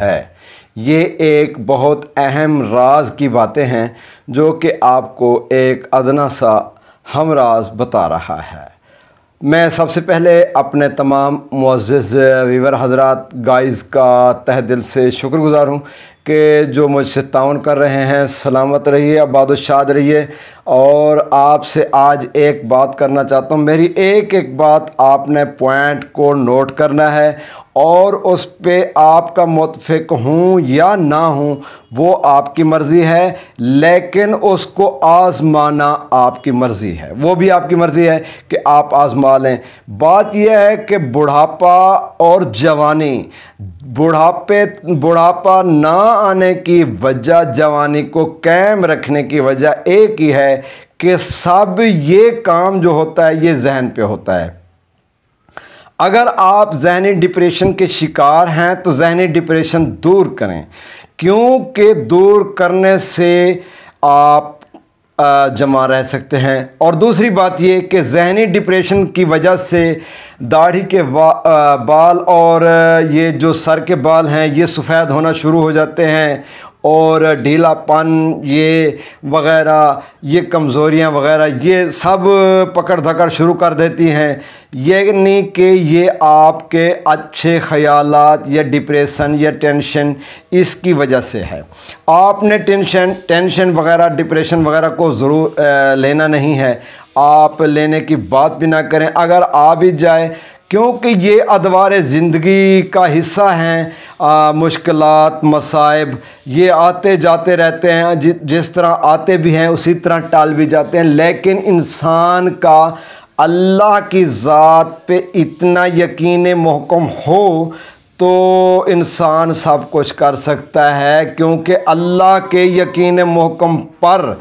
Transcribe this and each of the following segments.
ہے۔ یہ ایک بہت اہم راز کی باتیں ہیں جو کہ آپ کو ایک ادنا سا ہم راز بتا رہا ہے۔ میں سب سے پہلے اپنے تمام معزز ویور حضرات گائز کا تہ دل سے شکر گزار ہوں کہ جو مجھ سے تعاون کر رہے ہیں۔ سلامت رہیے، آباد و شاد رہیے۔ اور آپ سے آج ایک بات کرنا چاہتا ہوں۔ میری ایک بات آپ نے پوائنٹ کو نوٹ کرنا ہے اور اس پہ آپ کا متفق ہوں یا نہ ہوں وہ آپ کی مرضی ہے، لیکن اس کو آزمانا آپ کی مرضی ہے، وہ بھی آپ کی مرضی ہے کہ آپ آزما لیں۔ بات یہ ہے کہ بڑھاپا اور جوانی، بڑھاپا نہ آنے کی وجہ، جوانی کو قائم رکھنے کی وجہ ایک ہی ہے کہ سب یہ کام جو ہوتا ہے یہ ذہن پہ ہوتا ہے۔ اگر آپ ذہنی ڈپریشن کے شکار ہیں تو ذہنی ڈپریشن دور کریں، کیونکہ دور کرنے سے آپ جمع رہ سکتے ہیں۔ اور دوسری بات یہ کہ ذہنی ڈپریشن کی وجہ سے داڑھی کے بال اور یہ جو سر کے بال ہیں یہ سفید ہونا شروع ہو جاتے ہیں، اور ڈھیلا پن یہ وغیرہ، یہ کمزوریاں وغیرہ یہ سب پکڑ دھکڑ شروع کر دیتی ہیں۔ یعنی کہ یہ آپ کے اچھے خیالات یا ڈپریشن یا ٹینشن اس کی وجہ سے ہے۔ آپ نے ٹینشن وغیرہ ڈپریشن وغیرہ کو ضرور لینا نہیں ہے، آپ لینے کی بات بھی نہ کریں۔ اگر آ بھی جائے، کیونکہ یہ ادوار زندگی کا حصہ ہیں، مشکلات مصائب یہ آتے جاتے رہتے ہیں، جس طرح آتے بھی ہیں اسی طرح ٹال بھی جاتے ہیں، لیکن انسان کا اللہ کی ذات پہ اتنا یقین محکم ہو تو انسان سب کچھ کر سکتا ہے، کیونکہ اللہ کے یقین محکم پر،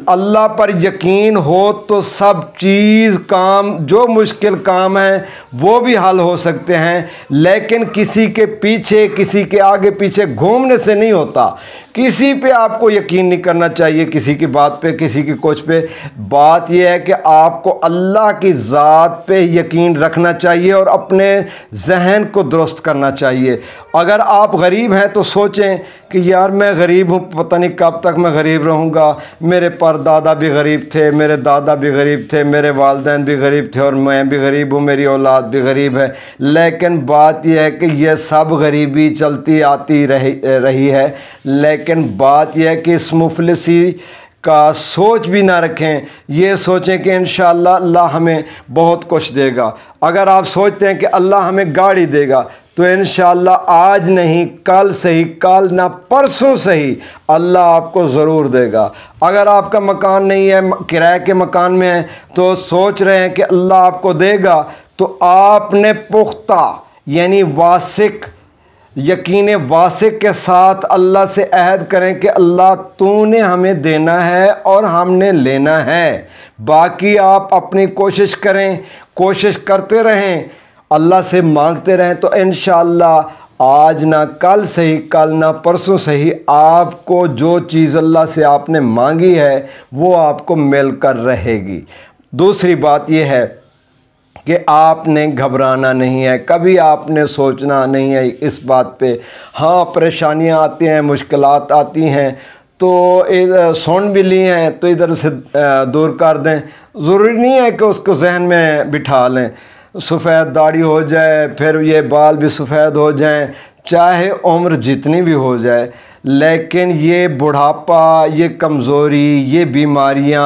اللہ پر یقین ہو تو سب چیز کام جو مشکل کام ہیں وہ بھی حل ہو سکتے ہیں۔ لیکن کسی کے پیچھے، کسی کے آگے پیچھے گھومنے سے نہیں ہوتا۔ کسی پہ آپ کو یقین نہیں کرنا چاہیے، کسی کی بات پہ، کسی کی کچھ پہ۔ بات یہ ہے کہ آپ کو اللہ کی ذات پہ یقین رکھنا چاہیے اور اپنے ذہن کو درست کرنا چاہیے۔ اگر آپ غریب ہیں تو سوچیں کہ یار میں غریب ہوں، پتہ نہیں کب تک میں غریب رہوں گا، میرے پردادا بھی غریب تھے، میرے دادا بھی غریب تھے، میرے والدین بھی غریب تھے اور میں بھی غریب ہوں، میری اولاد بھی غریب ہے۔ لیکن بات یہ ہے کہ یہ سب غریبی چلتی آتی رہی ہے، لیکن بات یہ ہے کہ اس مفلسی کا سوچ بھی نہ رکھیں، یہ سوچیں کہ انشاءاللہ اللہ ہمیں بہت کچھ دے گا۔ اگر آپ سوچتے ہیں کہ اللہ ہمیں گاڑی دے گا تو انشاءاللہ آج نہیں کل صحیح، کل نہ پرسوں صحیح اللہ آپ کو ضرور دے گا۔ اگر آپ کا مکان نہیں ہے، کرائے کے مکان میں ہے تو سوچ رہے ہیں کہ اللہ آپ کو دے گا، تو آپ نے پختہ یعنی واثق، یقین واثق کے ساتھ اللہ سے عہد کریں کہ اللہ تو نے ہمیں دینا ہے اور ہم نے لینا ہے۔ باقی آپ اپنی کوشش کریں، کوشش کرتے رہیں، اللہ سے مانگتے رہیں، تو انشاءاللہ آج نہ کل صحیح، کل نہ پرسوں صحیح آپ کو جو چیز اللہ سے آپ نے مانگی ہے وہ آپ کو مل کر رہے گی۔ دوسری بات یہ ہے کہ آپ نے گھبرانا نہیں ہے، کبھی آپ نے سوچنا نہیں ہے اس بات پہ۔ ہاں پریشانیاں آتی ہیں، مشکلات آتی ہیں تو سن بھی لی ہیں تو ادھر سے دور کر دیں، ضروری نہیں ہے کہ اس کو ذہن میں بٹھا لیں۔ سفید داڑھی ہو جائے، پھر یہ بال بھی سفید ہو جائیں، چاہے عمر جتنی بھی ہو جائے، لیکن یہ بڑھاپا، یہ کمزوری، یہ بیماریاں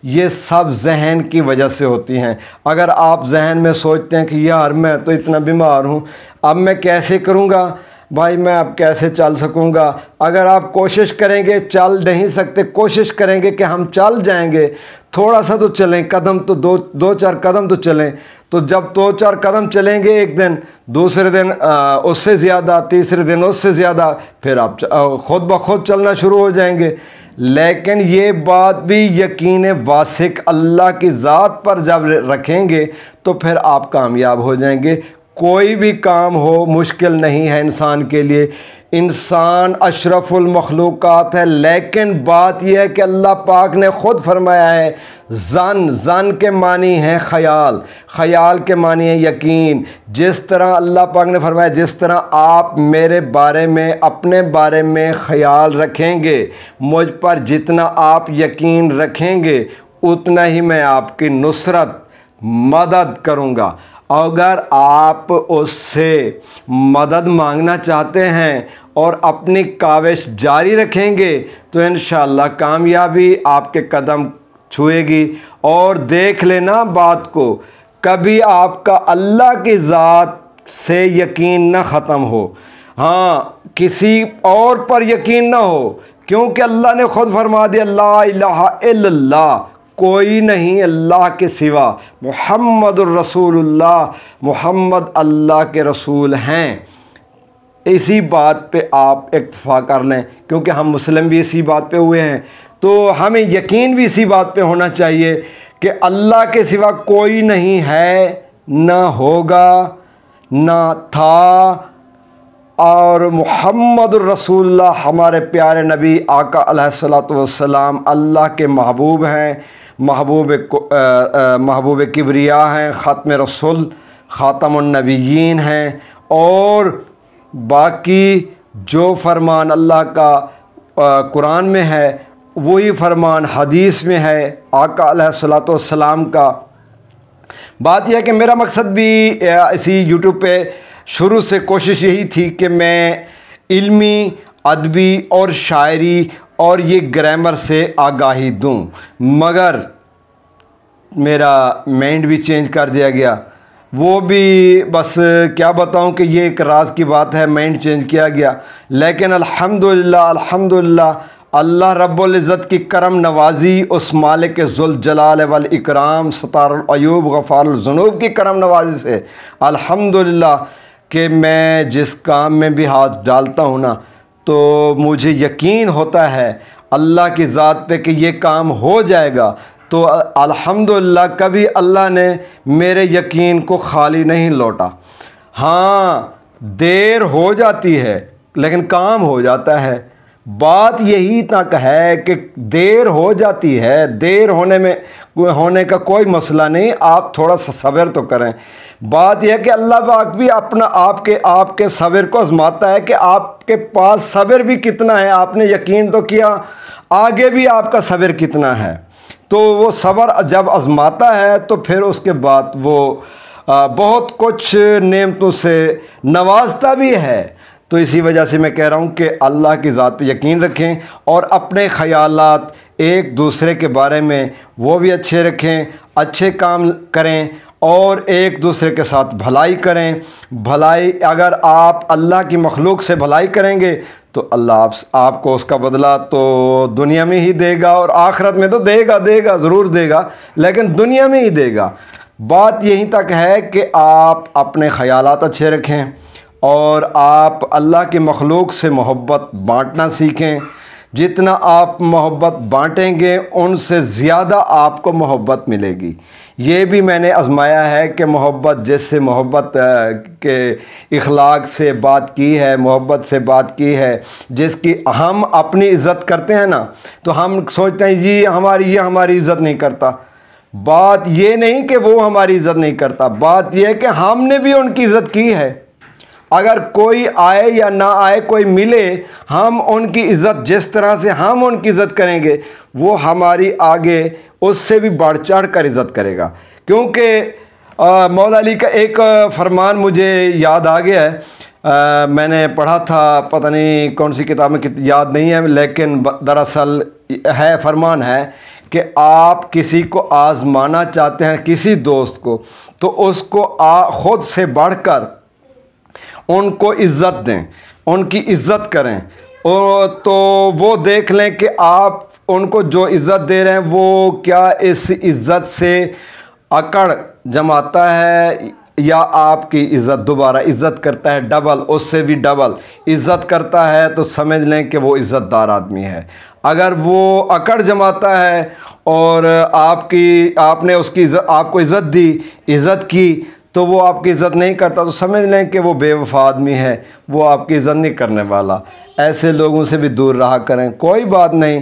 یہ سب ذہن کی وجہ سے ہوتی ہیں۔ اگر آپ ذہن میں سوچتے ہیں کہ یار میں تو اتنا بیمار ہوں، اب میں کیسے کروں گا بھائی، میں اب کیسے چل سکوں گا؟ اگر آپ کوشش کریں گے، چل نہیں سکتے، کوشش کریں گے کہ ہم چل جائیں گے، تھوڑا سا تو چلیں، قدم تو دو چار قدم تو چلیں، تو جب دو چار قدم چلیں گے ایک دن، دوسرے دن اس سے زیادہ، تیسرے دن اس سے زیادہ، پھر آپ خود بخود چلنا شروع ہو جائیں گے۔ لیکن یہ بات بھی یقین واثق اللہ کی ذات پر جب رکھیں گے تو پھر آپ کامیاب ہو جائیں گے۔ کوئی بھی کام ہو مشکل نہیں ہے انسان کے لیے، انسان اشرف المخلوقات ہے، لیکن بات یہ ہے کہ اللہ پاک نے خود فرمایا ہے زن کے معنی ہیں خیال، خیال کے معنی ہے یقین۔ جس طرح اللہ پاک نے فرمایا جس طرح آپ میرے بارے میں اپنے بارے میں خیال رکھیں گے، مجھ پر جتنا آپ یقین رکھیں گے اتنا ہی میں آپ کی نصرت مدد کروں گا۔ اگر آپ اس سے مدد مانگنا چاہتے ہیں اور اپنی کاوش جاری رکھیں گے تو انشاءاللہ کامیابی آپ کے قدم چھوئے گی۔ اور دیکھ لینا بات کو، کبھی آپ کا اللہ کی ذات سے یقین نہ ختم ہو، ہاں کسی اور پر یقین نہ ہو، کیونکہ اللہ نے خود فرما دیا لا الہ الا اللہ، کوئی نہیں اللہ کے سوا، محمد الرسول اللہ، محمد اللہ کے رسول ہیں۔ اسی بات پہ آپ اکتفا کر لیں، کیونکہ ہم مسلم بھی اسی بات پہ ہوئے ہیں، تو ہمیں یقین بھی اسی بات پہ ہونا چاہیے کہ اللہ کے سوا کوئی نہیں ہے، نہ ہوگا، نہ تھا، اور محمد الرسول اللہ ہمارے پیارے نبی آقا علیہ الصلوۃ والسلام اللہ کے محبوب ہیں، محبوب کبریا ہیں، ختم رسول، خاتم النبیین ہیں۔ اور باقی جو فرمان اللہ کا قرآن میں ہے وہی فرمان حدیث میں ہے آقا علیہ الصلوۃ والسلام کا۔ بات یہ ہے کہ میرا مقصد بھی اسی یوٹیوب پہ شروع سے کوشش یہی تھی کہ میں علمی، ادبی اور شاعری اور یہ گرامر سے آگاہی دوں، مگر میرا مائنڈ بھی چینج کر دیا گیا، وہ بھی بس کیا بتاؤں کہ یہ ایک راز کی بات ہے، مائنڈ چینج کیا گیا۔ لیکن الحمدللہ اللہ رب العزت کی کرم نوازی، اس مالک ذوالجلال والاکرام ستار العیوب غفار الذنوب کی کرم نوازی سے الحمدللہ کہ میں جس کام میں بھی ہاتھ ڈالتا ہوں نا تو مجھے یقین ہوتا ہے اللہ کی ذات پہ کہ یہ کام ہو جائے گا، تو الحمدللہ کبھی اللہ نے میرے یقین کو خالی نہیں لوٹا۔ ہاں دیر ہو جاتی ہے لیکن کام ہو جاتا ہے، بات یہی تک ہے کہ دیر ہو جاتی ہے، دیر ہونے کا کوئی مسئلہ نہیں، آپ تھوڑا سا صبر تو کریں۔ بات یہ ہے کہ اللہ پاک بھی آپ کے صبر کو آزماتا ہے کہ آپ کے پاس صبر بھی کتنا ہے، آپ نے یقین تو کیا، آگے بھی آپ کا صبر کتنا ہے۔ تو وہ صبر جب آزماتا ہے تو پھر اس کے بعد وہ بہت کچھ نعمتوں سے نوازتا بھی ہے۔ تو اسی وجہ سے میں کہہ رہا ہوں کہ اللہ کی ذات پہ یقین رکھیں اور اپنے خیالات ایک دوسرے کے بارے میں وہ بھی اچھے رکھیں، اچھے کام کریں اور ایک دوسرے کے ساتھ بھلائی کریں۔ بھلائی اگر آپ اللہ کی مخلوق سے بھلائی کریں گے تو اللہ آپ کو اس کا بدلہ تو دنیا میں ہی دے گا، اور آخرت میں تو دے گا ضرور دے گا، لیکن دنیا میں ہی دے گا۔ بات یہیں تک ہے کہ آپ اپنے خیالات اچھے رکھیں اور آپ اللہ کی مخلوق سے محبت بانٹنا سیکھیں۔ جتنا آپ محبت بانٹیں گے ان سے زیادہ آپ کو محبت ملے گی۔ یہ بھی میں نے آزمایا ہے کہ محبت جس سے محبت کے اخلاق سے بات کی ہے، محبت سے بات کی ہے، جس کی ہم اپنی عزت کرتے ہیں نا تو ہم سوچتے ہیں یہ ہماری عزت نہیں کرتا۔ بات یہ نہیں کہ وہ ہماری عزت نہیں کرتا، بات یہ ہے کہ ہم نے بھی ان کی عزت کی ہے۔ اگر کوئی آئے یا نہ آئے، کوئی ملے، ہم ان کی عزت جس طرح سے ہم ان کی عزت کریں گے وہ ہماری آگے اس سے بھی بڑھ چڑھ کر عزت کرے گا۔ کیونکہ مولا علی کا ایک فرمان مجھے یاد آ گیا ہے، میں نے پڑھا تھا، پتہ نہیں کون سی کتاب میں یاد نہیں ہے، لیکن دراصل ہے فرمان ہے کہ آپ کسی کو آزمانا چاہتے ہیں، کسی دوست کو، تو اس کو خود سے بڑھ کر ان کو عزت دیں، ان کی عزت کریں، تو وہ دیکھ لیں کہ آپ ان کو جو عزت دے رہے ہیں وہ کیا اس عزت سے اکڑ جماتا ہے یا آپ کی عزت دوبارہ عزت کرتا ہے، ڈبل، اس سے بھی ڈبل عزت کرتا ہے، تو سمجھ لیں کہ وہ عزت دار آدمی ہے۔ اگر وہ اکڑ جماتا ہے اور آپ نے اس کی آپ کو عزت دی، عزت کی، تو وہ آپ کی عزت نہیں کرتا تو سمجھ لیں کہ وہ بے وفا آدمی ہے، وہ آپ کی عزت نہیں کرنے والا۔ ایسے لوگوں سے بھی دور رہا کریں۔ کوئی بات نہیں،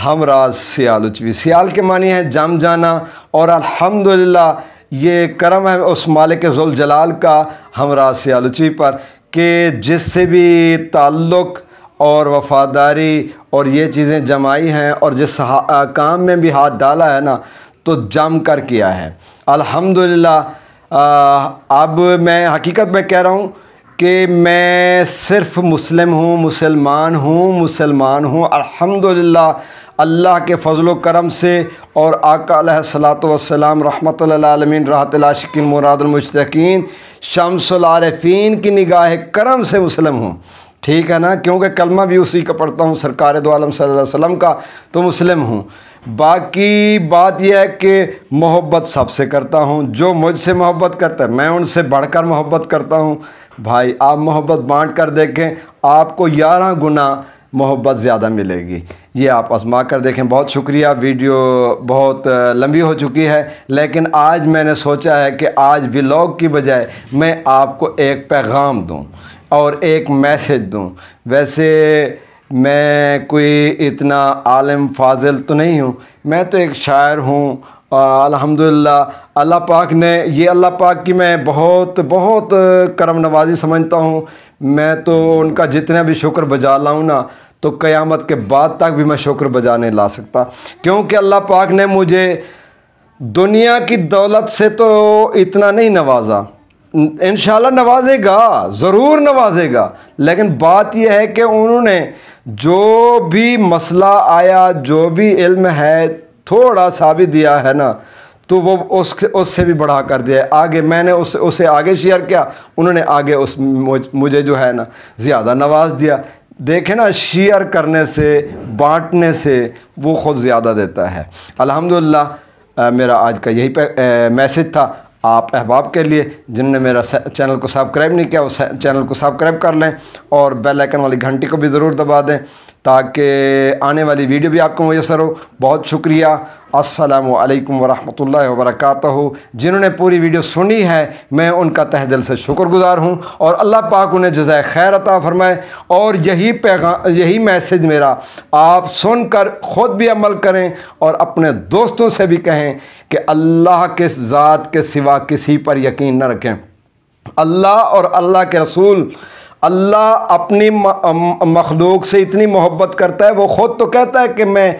ہم راز سیال اچوی، سیال کے معنی ہے جم جانا، اور الحمدللہ یہ کرم ہے اس مالک ذوالجلال کا ہم راز سیال اچوی پر کہ جس سے بھی تعلق اور وفاداری اور یہ چیزیں جمائی ہیں اور جس کام میں بھی ہاتھ ڈالا ہے نا تو جم کر کیا ہے الحمدللہ۔ اب میں حقیقت میں کہہ رہا ہوں کہ میں صرف مسلمان ہوں الحمدللہ، اللہ کے فضل و کرم سے اور آقا علیہ الصلاۃ والسلام رحمۃ للعالمین، راحت العاشقین، مراد المشتاقین، شمس العارفین کی نگاہ کرم سے مسلم ہوں، ٹھیک ہے نا، کیونکہ کلمہ بھی اسی کا پڑھتا ہوں، سرکار دو عالم صلی اللہ علیہ وسلم کا، تو مسلم ہوں۔ باقی بات یہ ہے کہ محبت سب سے کرتا ہوں، جو مجھ سے محبت کرتا ہے میں ان سے بڑھ کر محبت کرتا ہوں۔ بھائی آپ محبت بانٹ کر دیکھیں، آپ کو 11 گنا محبت زیادہ ملے گی، یہ آپ آزما کر دیکھیں۔ بہت شکریہ، ویڈیو بہت لمبی ہو چکی ہے، لیکن آج میں نے سوچا ہے کہ آج ولاگ کی بجائے میں آپ کو ایک پیغام دوں اور ایک میسج دوں۔ ویسے میں کوئی اتنا عالم فاضل تو نہیں ہوں، میں تو ایک شاعر ہوں۔ الحمدللہ اللہ پاک نے اللہ پاک کی میں بہت بہت کرم نوازی سمجھتا ہوں۔ میں تو ان کا جتنا بھی شکر بجا لاؤں نا تو قیامت کے بعد تک بھی میں شکر بجا نہیں لا سکتا، کیونکہ اللہ پاک نے مجھے دنیا کی دولت سے تو اتنا نہیں نوازا، انشاءاللہ نوازے گا، ضرور نوازے گا، لیکن بات یہ ہے کہ انہوں نے جو بھی مسئلہ آیا، جو بھی علم ہے تھوڑا سا بھی دیا ہے نا تو وہ اس سے بھی بڑھا کر دیا ہے آگے۔ میں نے اسے آگے شیئر کیا، انہوں نے آگے مجھے جو ہے نا زیادہ نواز دیا۔ دیکھیں نا، شیئر کرنے سے، بانٹنے سے وہ خود زیادہ دیتا ہے۔ الحمدللہ میرا آج کا یہی میسج تھا آپ احباب کے لیے، جن نے میرا چینل کو سبسکرائب نہیں کیا وہ چینل کو سبسکرائب کر لیں اور بیل آئیکن والی گھنٹی کو بھی ضرور دبا دیں تاکہ آنے والی ویڈیو بھی آپ کو میسر ہو۔ بہت شکریہ، السلام علیکم ورحمۃ اللہ وبرکاتہ۔ جنہوں نے پوری ویڈیو سنی ہے میں ان کا تہ دل سے شکر گزار ہوں، اور اللہ پاک انہیں جزائے خیر عطا فرمائے۔ اور یہی میسج میرا آپ سن کر خود بھی عمل کریں اور اپنے دوستوں سے بھی کہیں کہ اللہ کے ذات کے سوا کسی پر یقین نہ رکھیں۔ اللہ اور اللہ کے رسول، اللہ اپنی مخلوق سے اتنی محبت کرتا ہے، وہ خود تو کہتا ہے کہ میں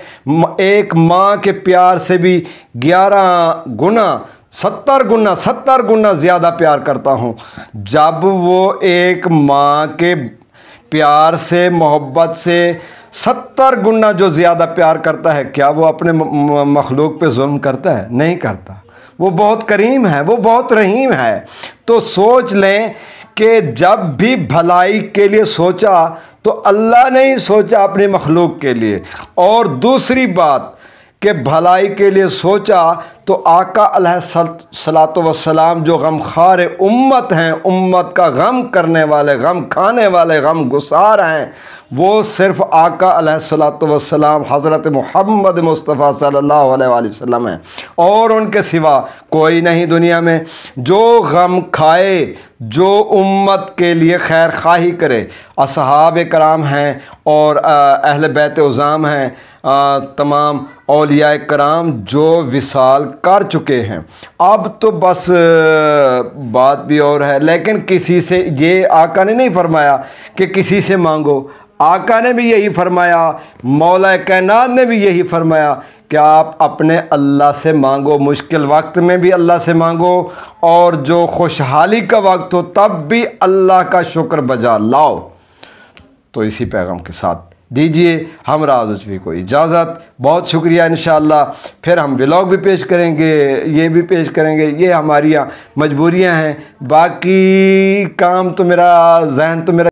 ایک ماں کے پیار سے بھی 11 گنا 70 گنا زیادہ پیار کرتا ہوں۔ جب وہ ایک ماں کے پیار سے، محبت سے 70 گنا جو زیادہ پیار کرتا ہے، کیا وہ اپنے مخلوق پہ ظلم کرتا ہے؟ نہیں کرتا۔ وہ بہت کریم ہے، وہ بہت رحیم ہے۔ تو سوچ لیں کہ جب بھی بھلائی کے لیے سوچا تو اللہ نے ہی سوچا اپنی مخلوق کے لیے، اور دوسری بات کہ بھلائی کے لیے سوچا تو آقا علیہ الصلاۃ والسلام جو غم خوار امت ہیں، امت کا غم کرنے والے، غم کھانے والے، غم گسار ہیں، وہ صرف آقا علیہ الصلاۃ والسلام حضرت محمد مصطفیٰ صلی اللہ علیہ وآلہ وسلم ہیں، اور ان کے سوا کوئی نہیں دنیا میں جو غم کھائے، جو امت کے لیے خیر خواہی کرے۔ اصحاب کرام ہیں اور اہل بیت عظام ہیں، تمام اولیاء کرام جو وصال کر چکے ہیں۔ اب تو بس بات بھی اور ہے، لیکن کسی سے، یہ آقا نے نہیں فرمایا کہ کسی سے مانگو، آقا نے بھی یہی فرمایا، مولا کائنات نے بھی یہی فرمایا کہ آپ اپنے اللہ سے مانگو، مشکل وقت میں بھی اللہ سے مانگو، اور جو خوشحالی کا وقت ہو تب بھی اللہ کا شکر بجا لاؤ۔ تو اسی پیغام کے ساتھ دیجئے ہم راز اچوی کو اجازت۔ بہت شکریہ، انشاءاللہ پھر ہم ولاگ بھی پیش کریں گے، یہ بھی پیش کریں گے، یہ ہماری مجبوریاں ہیں، باقی کام تو میرا ذہن تو میرا